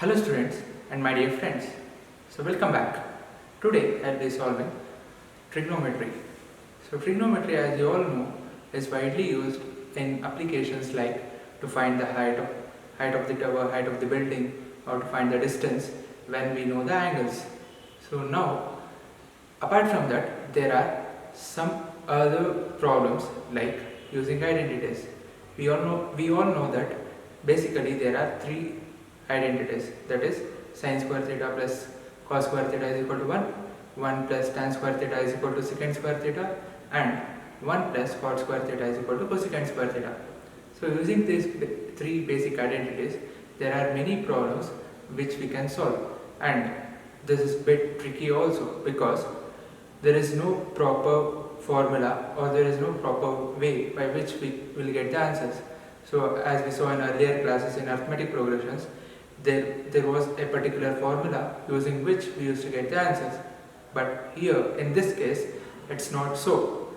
Hello students and my dear friends. So welcome back. Today I'll be solving trigonometry. So trigonometry, as you all know, is widely used in applications like to find the height of the tower, height of the building, or to find the distance when we know the angles. So now, apart from that, there are some other problems like using identities. We all know that basically there are three identities, that is sin square theta plus cos square theta is equal to 1 plus tan square theta is equal to secant square theta, and 1 plus cot square theta is equal to cosecant square theta. So using these three basic identities, there are many problems which we can solve, and this is bit tricky also because there is no proper formula or there is no proper way by which we will get the answers. So as we saw in earlier classes in arithmetic progressions, there was a particular formula using which we used to get the answers. But here in this case it's not so.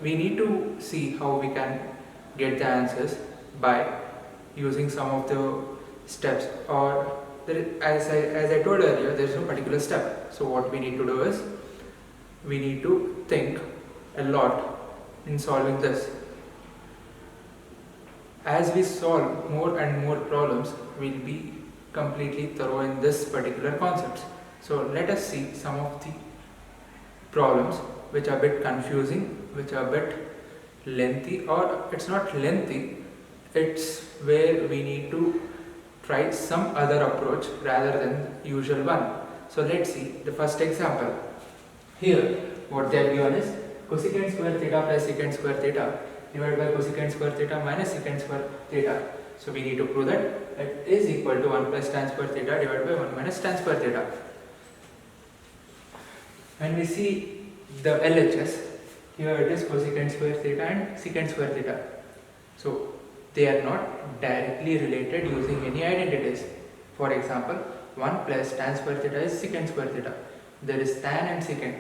We need to see how we can get the answers by using some of the steps, or as I told earlier, there is no particular step. So what we need to do is we need to think a lot in solving this. As we solve more and more problems, we'll be completely thorough in this particular concepts. So let us see some of the problems which are a bit confusing, which are a bit lengthy, or it's not lengthy, it's where we need to try some other approach rather than the usual one. So let's see the first example. Here what they have given is cosecant square theta plus secant square theta divided by cosecant square theta minus secant square theta. So we need to prove that it is equal to 1 plus tan square theta divided by 1 minus tan square theta. When we see the LHS, here it is cosecant square theta and secant square theta. So they are not directly related using any identities. For example, 1 plus tan square theta is secant square theta. There is tan and secant.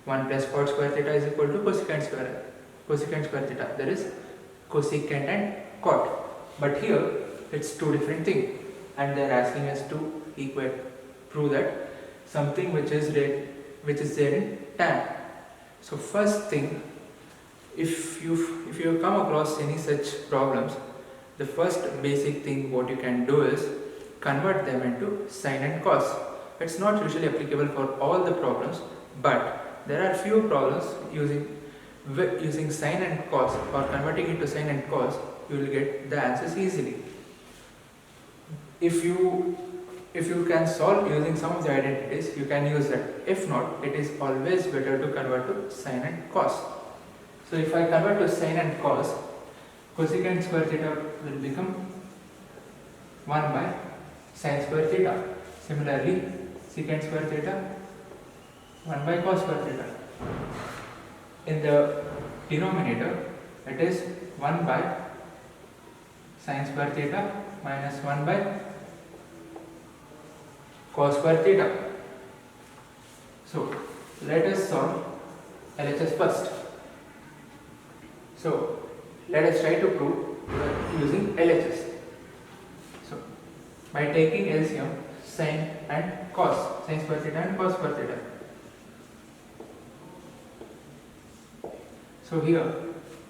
1 plus cot square theta is equal to cosecant square theta. There is cosecant and cot. But here it's two different things, and they are asking us to prove that something which is there in tan. So first thing, if you come across any such problems, the first basic thing what you can do is convert them into sine and cos. It's not usually applicable for all the problems, but there are few problems using sine and cos, or converting into sine and cos, you will get the answers easily. If you can solve using some of the identities, you can use that. If not, it is always better to convert to sine and cos. So if I convert to sine and cos, cosecant square theta will become 1 by sine square theta. Similarly, secant square theta 1 by cos square theta. In the denominator, it is 1 by sine square theta minus 1 by cos square theta. So let us solve LHS first. So let us try to prove using LHS. So by taking LCM, sine and cos, sine square theta and cos square theta. So here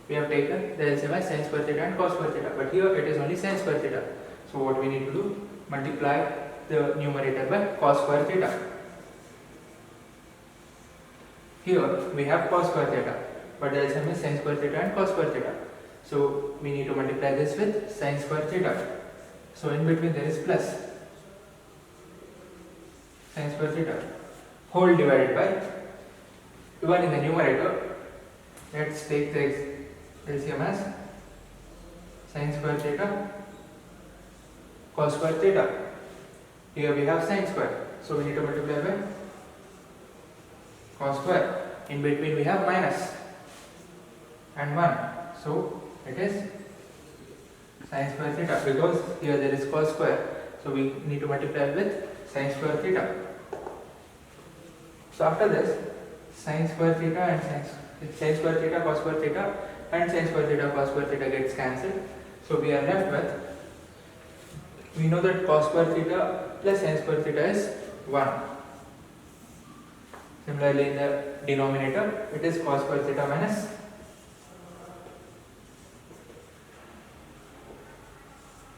we have taken the LCM as sin square theta and cos square theta, but here it is only sin square theta. So what we need to do? Multiply the numerator by cos square theta. Here we have cos square theta, but the LCM is sin square theta and cos square theta. So we need to multiply this with sin square theta. So in between there is plus sin square theta whole divided by 1 in the numerator. Let's take the LCM as sin square theta cos square theta. Here we have sin square, so we need to multiply by cos square. In between we have minus and 1, so it is sin square theta, because here there is cos square, so we need to multiply with sin square theta. So after this, sin square theta and sin square theta cos square theta and sin square theta cos square theta gets cancelled. So we are left with We know that cos square theta plus sin square theta is 1. Similarly, in the denominator, it is cos square theta minus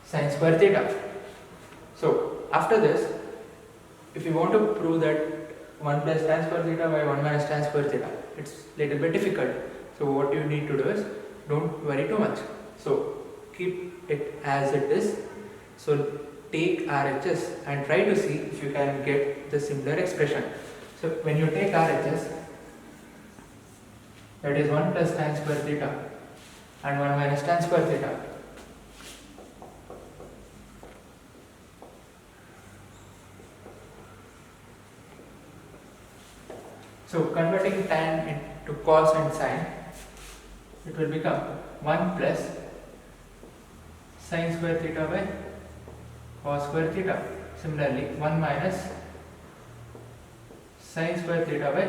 sin square theta. So, after this, if you want to prove that 1 plus tan square theta by 1 minus tan square theta, it's little bit difficult. So, what you need to do is, don't worry too much. So, keep it as it is. So, take RHS and try to see if you can get the similar expression. So, when you take RHS, that is 1 plus tan square theta and 1 minus tan square theta. So, converting tan into cos and sin, it will become 1 plus sin square theta by cos square theta. Similarly, 1 minus sin square theta by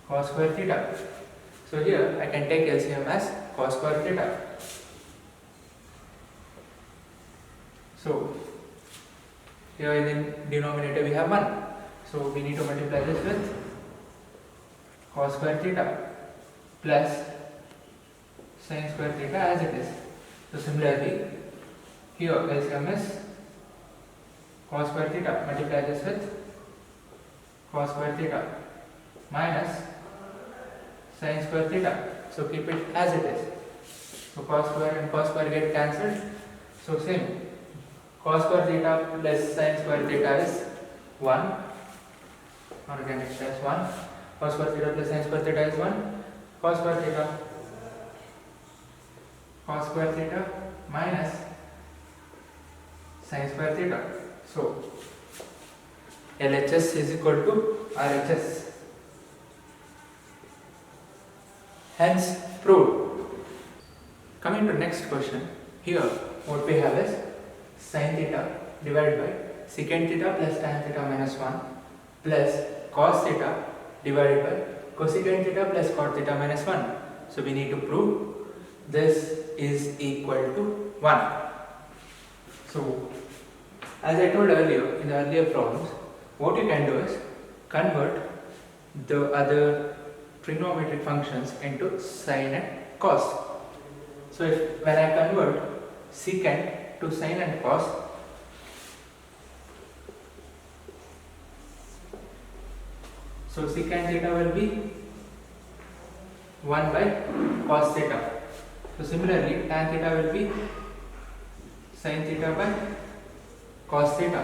cos square theta. So, here I can take LCM as cos square theta. So, here in the denominator we have 1. So, we need to multiply this with cos square theta plus sin square theta as it is. So, similarly, here LCM is cos square theta, multiply this with cos square theta minus sin square theta. So, keep it as it is. So, cos square and cos square get cancelled. So, same, cos square theta plus sin square theta is 1. Or again extra is 1. Cos square theta plus sin square theta is 1. Cos square theta minus sin square theta. So, LHS is equal to RHS. Hence, proved. Coming to next question. Here, what we have is sin theta divided by secant theta plus tan theta minus 1 plus cos theta divided by cosecant theta plus cot theta minus 1. So, we need to prove this is equal to 1. So, as I told earlier in the earlier problems, what you can do is convert the other trigonometric functions into sine and cos. So, when I convert secant to sine and cos, so secant theta will be 1 by cos theta. So, similarly, tan theta will be sin theta by cos theta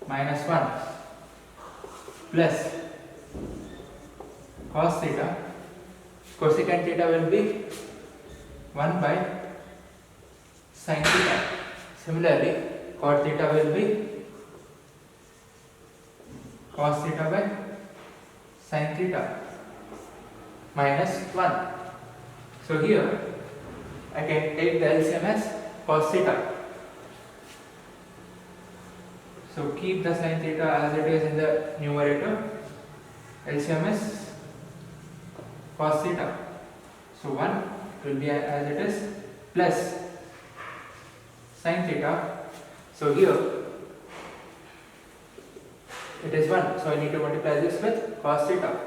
minus 1 plus cos theta, cosecant theta will be 1 by sin theta. Similarly, cot theta will be cos theta by sin theta minus 1. So, here I can take the LCM as cos theta. So, keep the sin theta as it is in the numerator. LCM is cos theta. So, 1 will be as it is plus sin theta. So, here it is 1. So, I need to multiply this with cos theta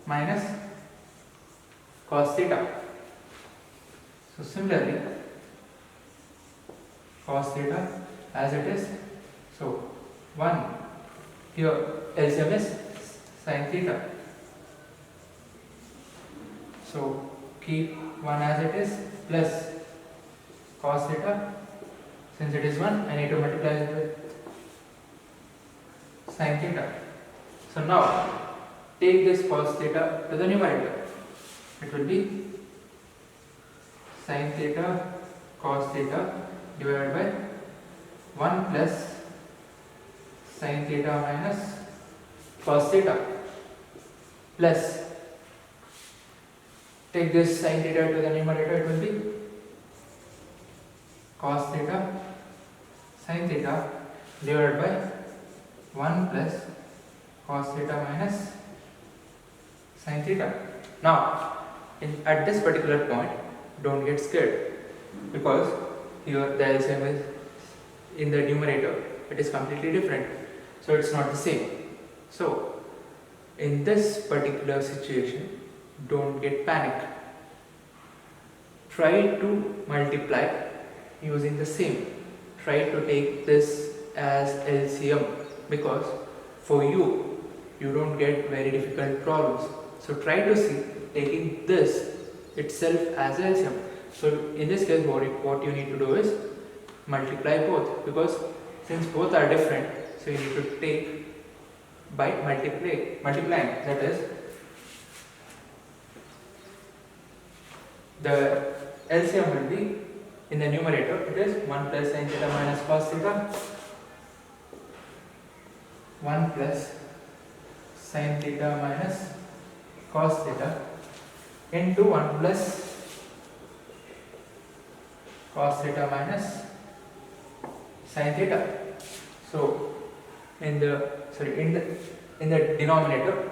minus cos theta. So, similarly, cos theta as it is. So, 1 here LCM is sin theta. So, keep 1 as it is plus cos theta. Since it is 1, I need to multiply it with sin theta. So, now take this cos theta to the numerator. It will be sin theta cos theta divided by 1 plus sin theta minus cos theta plus, take this sin theta to the numerator, it will be cos theta sin theta divided by 1 plus cos theta minus sin theta. Now, at this particular point, don't get scared, because here the LCM is in the numerator, it is completely different, so it's not the same. So in this particular situation, don't get panic. Try to multiply using the same. Try to take this as LCM, because for you don't get very difficult problems. So try to see taking this itself as LCM. So in this case, what you need to do is multiply both, because since both are different, so you need to take by multiplying. That is, the LCM will be in the numerator, it is 1 plus sin theta minus cos theta, 1 plus sin theta minus cos theta into 1 plus cos theta minus sin theta. So in the denominator,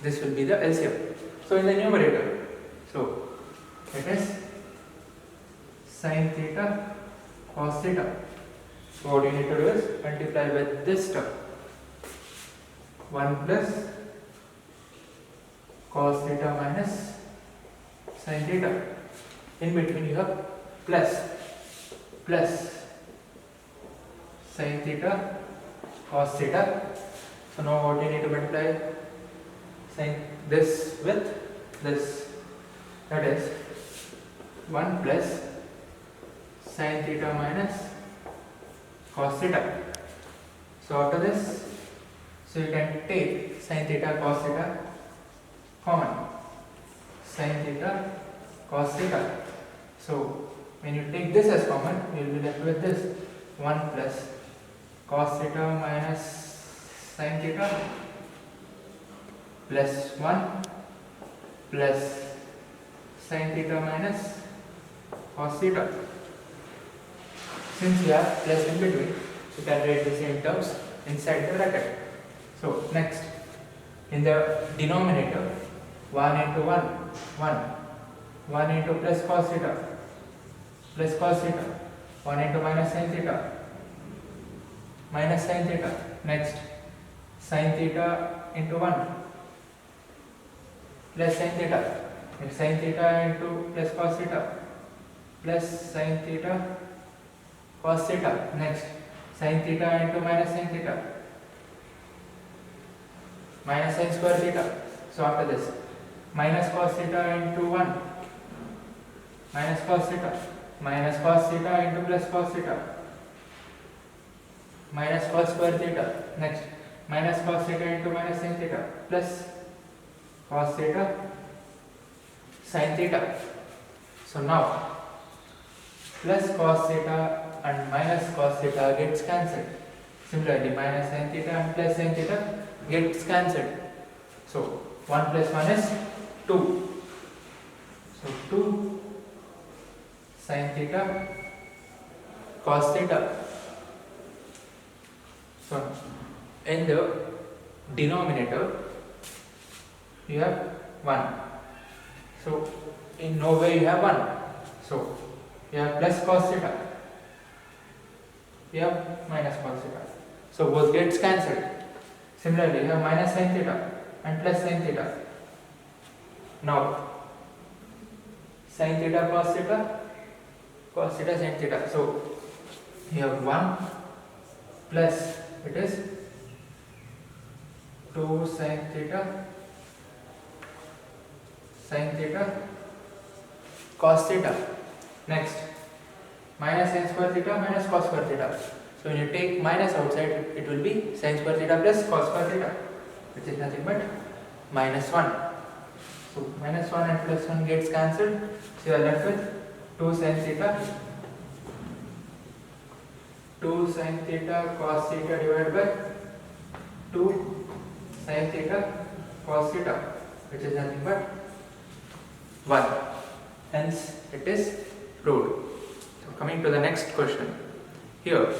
this will be the LCM. So in the numerator, so it is sin theta cos theta. So what you need to do is multiply with this term, 1 plus cos theta minus sin theta. In between you have plus sin theta cos theta. So now what you need to multiply sin this with this, that is 1 plus sin theta minus cos theta. So after this, so you can take sin theta cos theta common, sin theta cos theta. So when you take this as common, you will be left with this 1 plus cos theta minus sin theta plus 1 plus sin theta minus cos theta. Since you have plus in between, you can write the same terms inside the bracket. So next, in the denominator, 1 into 1, 1 into plus cos theta, 1 into minus sin theta, minus sin theta. Next, sin theta into 1 plus sin theta. Next, sin theta into plus cos theta plus sin theta cos theta. Next, sin theta into minus sin theta minus sin square theta. So after this, minus cos theta into 1 minus cos theta into plus cos theta minus cos square theta. Next, minus cos theta into minus sin theta plus cos theta sin theta. So now plus cos theta and minus cos theta gets cancelled. Similarly, minus sin theta and plus sin theta gets cancelled. So 1 plus 1 is 2. So 2 sin theta cos theta. So in the denominator you have 1. So in no way you have 1. So you have plus cos theta, you have minus cos theta. So both gets cancelled. Similarly, you have minus sin theta and plus sin theta. Now sin theta cos theta sin theta. So you have 1 plus, it is 2 sin theta cos theta. Next, minus sin square theta minus cos square theta. So when you take minus outside, it will be sin square theta plus cos square theta, which is nothing but minus 1. So minus 1 and plus 1 gets cancelled. So you are left with 2 sin theta cos theta divided by 2 sin theta cos theta, which is nothing but 1. Hence it is proved. So coming to the next question. Here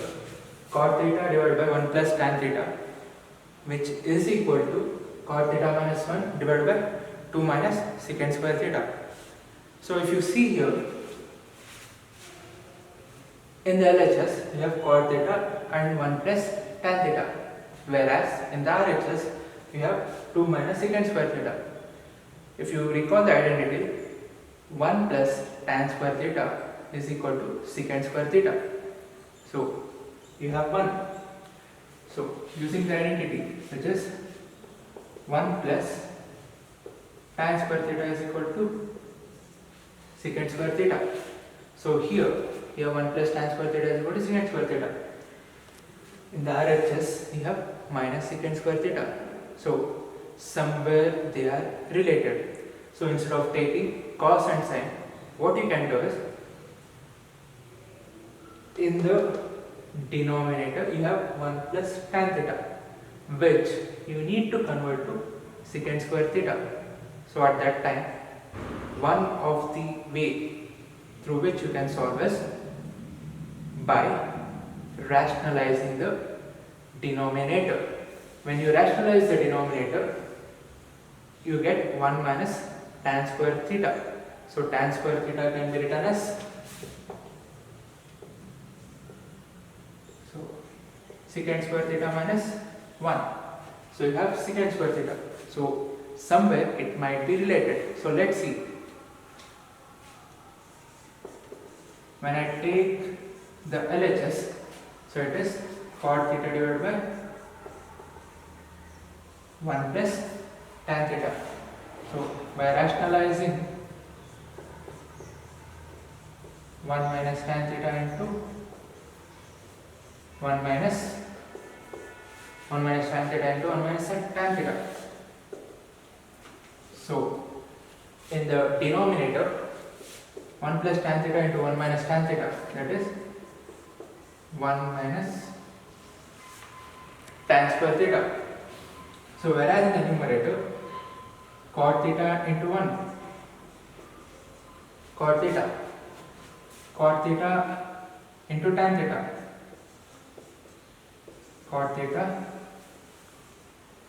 cot theta divided by 1 plus tan theta, which is equal to cot theta minus 1 divided by 2 minus secant square theta. So if you see here, In the LHS, we have cot theta and 1 plus tan theta, whereas in the RHS, we have 2 minus secant square theta. If you recall the identity, 1 plus tan square theta is equal to secant square theta. So, you have 1. So, using the identity, which is 1 plus tan square theta is equal to secant square theta. So, here 1 plus tan square theta is equal to secant square theta. In the RHS, you have minus secant square theta. So, somewhere they are related. So, instead of taking cos and sin, what you can do is, in the denominator you have 1 plus tan theta, which you need to convert to secant square theta. So at that time, one of the way through which you can solve is by rationalizing the denominator. When you rationalize the denominator, you get 1 minus tan square theta. So tan square theta can be written as secant square theta minus 1. So you have secant square theta. So somewhere it might be related. So let's see. When I take the LHS, so it is cot theta divided by 1 plus tan theta. So by rationalizing 1 minus tan theta into 1 minus tan theta into 1 minus tan theta. So in the denominator, 1 plus tan theta into 1 minus tan theta, that is 1 minus tan square theta. So whereas in the numerator, cot theta into 1, cot theta into tan theta, cot theta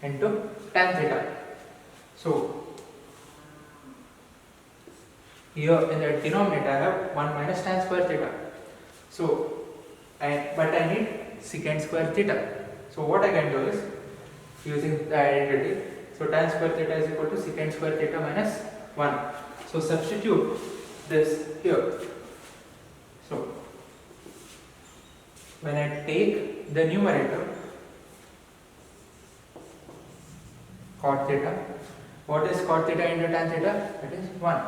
into tan theta. So here in the denominator I have 1 minus tan square theta. So but I need secant square theta. So what I can do is, using the identity, so tan square theta is equal to secant square theta minus 1. So substitute this here. So when I take the numerator, cot theta, what is cot theta into tan theta? It is 1.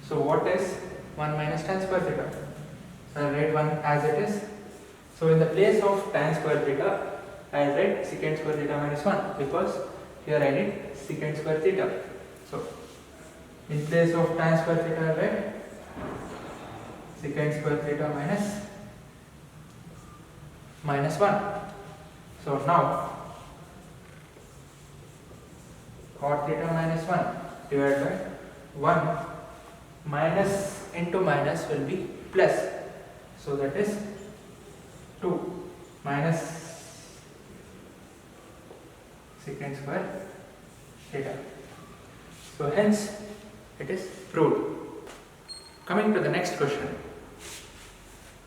So what is 1 minus tan square theta? So I write 1 as it is. So in the place of tan square theta, I write secant square theta minus 1, because here I need secant square theta. So in place of tan square theta, I write secant square theta minus 1. So now cot theta minus 1 divided by 1 minus into minus will be plus. So that is 2 minus secant square theta. So hence it is proved. Coming to the next question.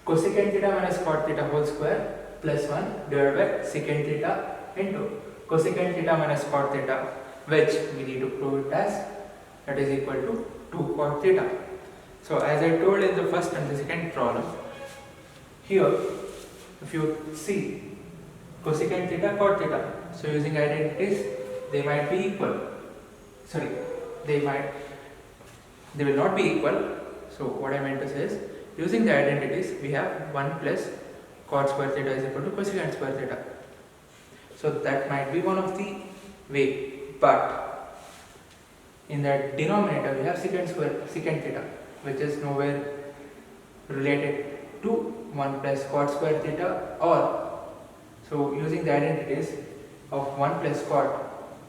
Cosecant theta minus cot theta whole square plus 1 divided by secant theta into cosecant theta minus cot theta, which we need to prove it as, that is equal to 2 cot theta. So as I told in the first and the second problem, here if you see cosecant theta, cot theta, so using identities they might be equal. Sorry, they will not be equal. So what I meant to say is, using the identities we have 1 plus cot square theta is equal to cosecant square theta. So that might be one of the way, but in the denominator we have secant theta, which is nowhere related to 1 plus cot square theta, or so using the identities of 1 plus cot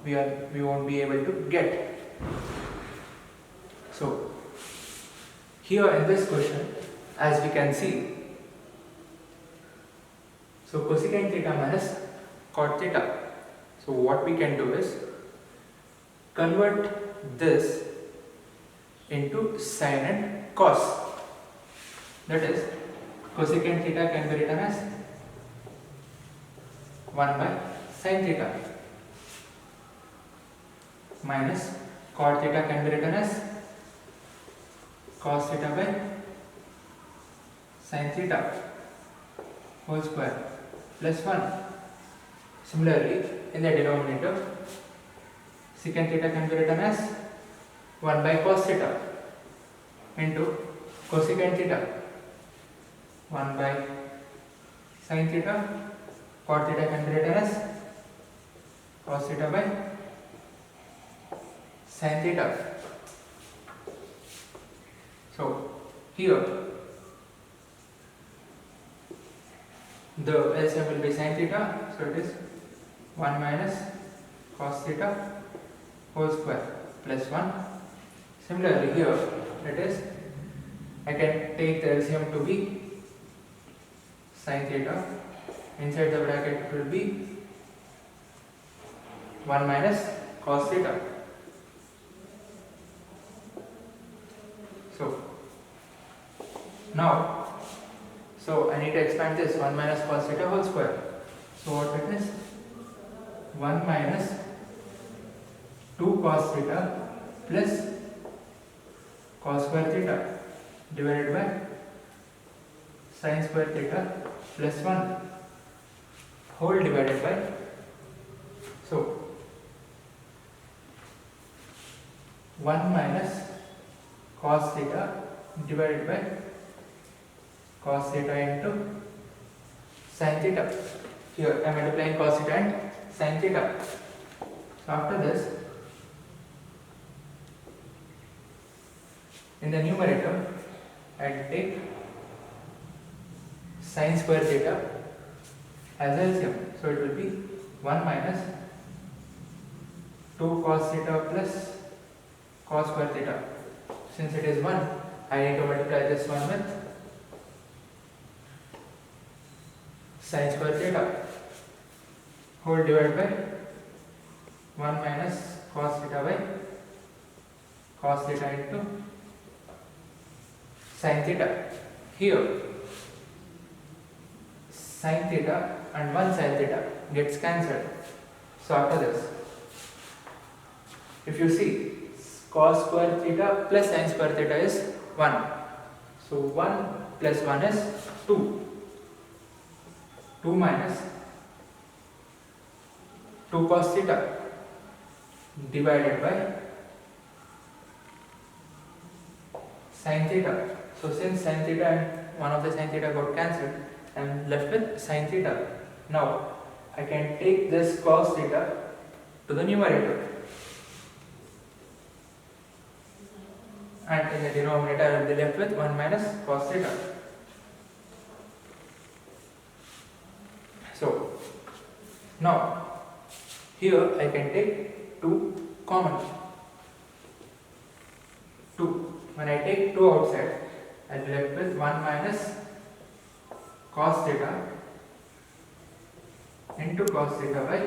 we won't be able to get. So here in this question, as we can see, so cosecant theta minus cot theta, so what we can do is convert this into sin and cos. That is, cosecant theta can be written as 1 by sin theta minus cot theta can be written as cos theta by sin theta whole square plus 1. Similarly, in the denominator, secant theta can be written as 1 by cos theta into cosecant theta 1 by sin theta. Cot theta can be written as cos theta by sin theta. So here the LCM will be sin theta, so it is 1 minus cos theta whole square plus 1. Similarly here it is, I can take the LCM to be sin theta. Inside the bracket it will be 1 minus cos theta. So now, I need to expand this 1 minus cos theta whole square. So what it is? 1 minus 2 cos theta plus cos square theta divided by sin square theta plus 1 whole divided by, so 1 minus cos theta divided by cos theta into sin theta. Here I am multiplying cos theta and sin theta. So after this, in the numerator I will take sin square theta as LCM. So it will be 1 minus 2 cos theta plus cos square theta. Since it is 1, I need to multiply this one with sin square theta whole divided by 1 minus cos theta by cos theta into sin theta. Here sin theta and 1 sin theta gets cancelled. So after this, if you see, cos square theta plus sin square theta is 1. So 1 plus 1 is 2. 2 minus 2 cos theta divided by sin theta. So since sin theta and one of the sin theta got cancelled, I am left with sin theta. Now I can take this cos theta to the numerator, and in the denominator I will be left with 1 minus cos theta. So now here I can take 2 common. 2. When I take 2 outside, I will be left with 1 minus cos theta into cos theta by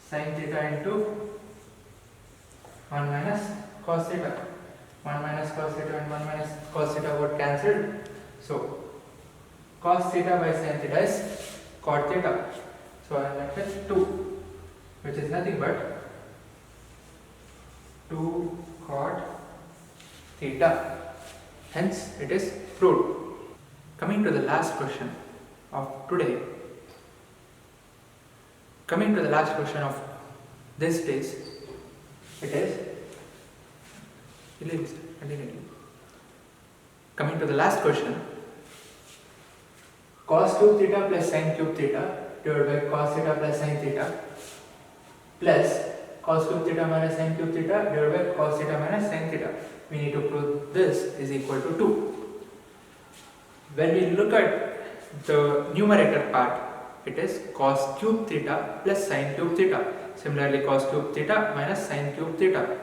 sin theta into 1 minus cos theta. 1 minus cos theta and 1 minus cos theta got cancelled. So cos theta by sin theta is cot theta. So I am left with 2, which is nothing but 2 cot theta. Hence it is proved. Coming to the last question of today. Coming to the last question of this days, it is coming to the last question, cos cube theta plus sin cube theta divided by cos theta plus sin theta plus cos cube theta minus sin cube theta divided by cos theta minus sin theta. We need to prove this is equal to 2. When we look at the numerator part, it is cos cube theta plus sin cube theta. Similarly, cos cube theta minus sin cube theta.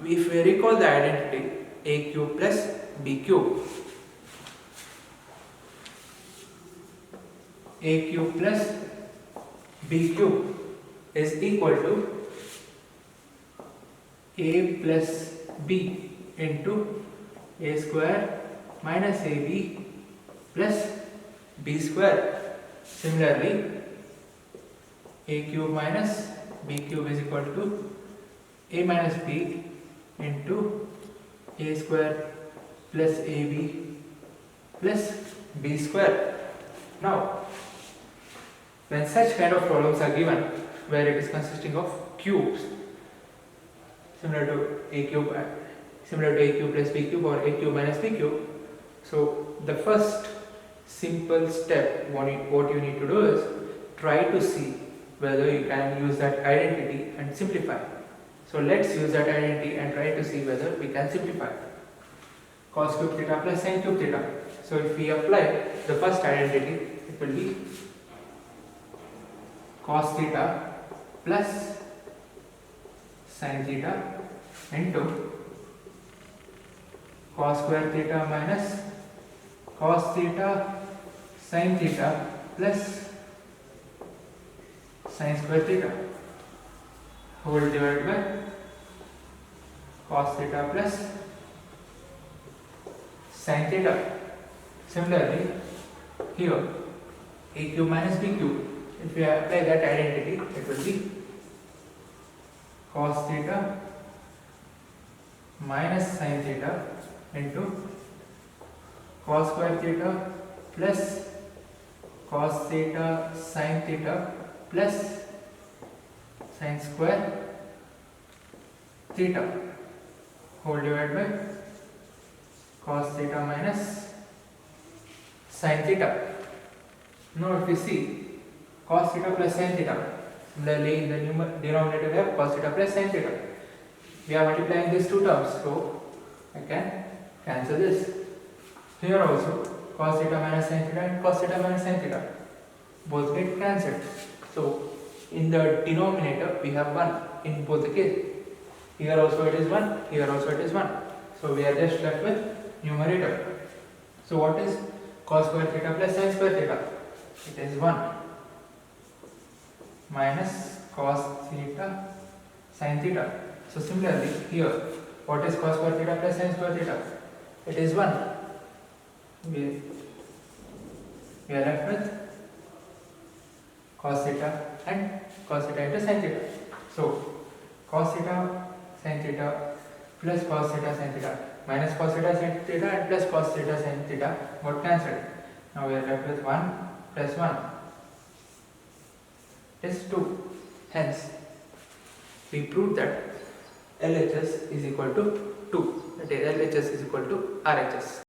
If we recall the identity a cube plus b cube, a cube plus b cube is equal to a plus b into a square minus ab plus b square. Similarly, a cube minus b cube is equal to a minus b into a square plus ab plus b square. Now, when such kind of problems are given where it is consisting of cubes similar to a cube plus b cube or a cube minus b cube, so the first simple step what you need to do is try to see whether you can use that identity and simplify. So let's use that identity and try to see whether we can simplify. Cos cube theta plus sin cube theta. So if we apply the first identity, it will be cos theta plus sin theta into cos square theta minus cos theta sin theta plus sin square theta whole divided by cos theta plus sin theta. Similarly, here a cube minus b cube, if we apply that identity, it will be cos theta minus sin theta into cos square theta plus cos theta sin theta plus sin square theta whole divided by cos theta minus sin theta. Now if we see cos theta plus sin theta, similarly in the denominator we have cos theta plus sin theta. We are multiplying these two terms, so I can cancel this. Here also cos theta minus sin theta and cos theta minus sin theta both get cancelled. So in the denominator we have 1 in both the cases. Here also it is 1, here also it is 1. So we are just left with numerator. So what is cos square theta plus sin square theta? It is 1 minus cos theta sin theta. So similarly here, what is cos square theta plus sin square theta? It is 1. We are left with cos theta and cos theta into sin theta. So cos theta sin theta plus cos theta sin theta minus cos theta sin theta and plus cos theta sin theta got cancelled. Now we are left with 1 plus 1 is 2. Hence, we proved that LHS is equal to 2. That is, LHS is equal to RHS.